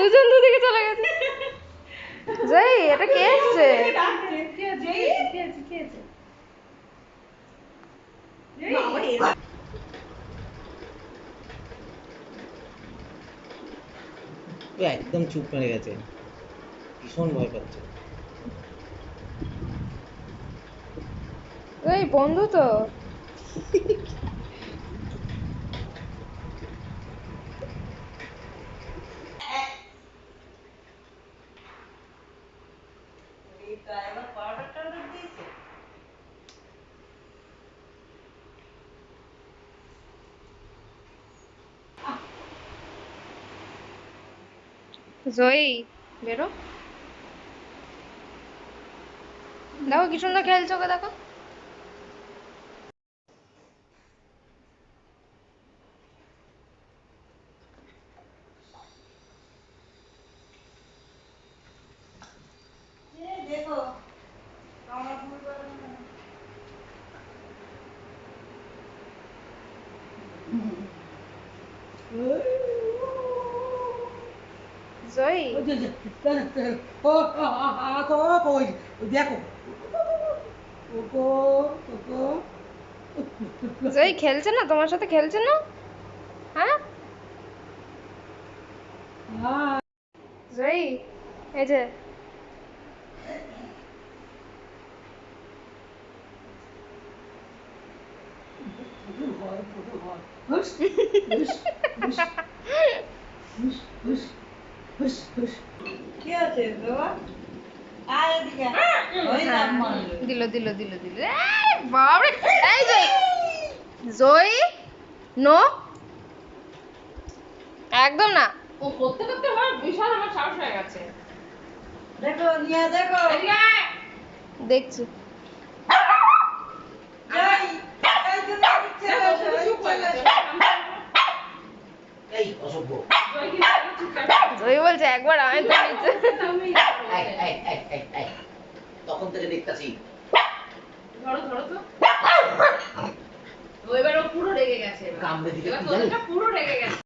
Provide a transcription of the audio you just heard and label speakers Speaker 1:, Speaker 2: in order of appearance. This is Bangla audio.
Speaker 1: দুজন দুদিকে চলে গেছে। জয় এটা কে এসছে?
Speaker 2: একদম চুপ মেরে গেছে, ভীষণ ভয় পাচ্ছে।
Speaker 1: এই বন্ধু তো জয়ী বেরো, দেখো কি সুন্দর খেলছো, ওকে দেখো। জয়ী জয়ী খেলছে না তোমার সাথে, খেলছে না? হ্যাঁ জয়ী, এই যে দিল দিল দিল দিল, বাবরে। এই জয়ী, জয়ী নো, একদম না।
Speaker 3: ও করতে করতে আমার বিশাল আমার সাহস হয়ে গেছে।
Speaker 4: দেখো নিয়ে দেখো,
Speaker 1: দেখছি।
Speaker 2: এই অসভ্য,
Speaker 1: জয়ী বলছে একবার আমি তো নিচে।
Speaker 2: তখন থেকে দেখতাছি।
Speaker 3: ধরো ধরো তো, ও এবার ও পুরো রেগে গেছে,
Speaker 2: কামড়ে দিলে কি
Speaker 3: এবার
Speaker 2: জানিস?
Speaker 3: তোদেরটা পুরো রেগে গেছে।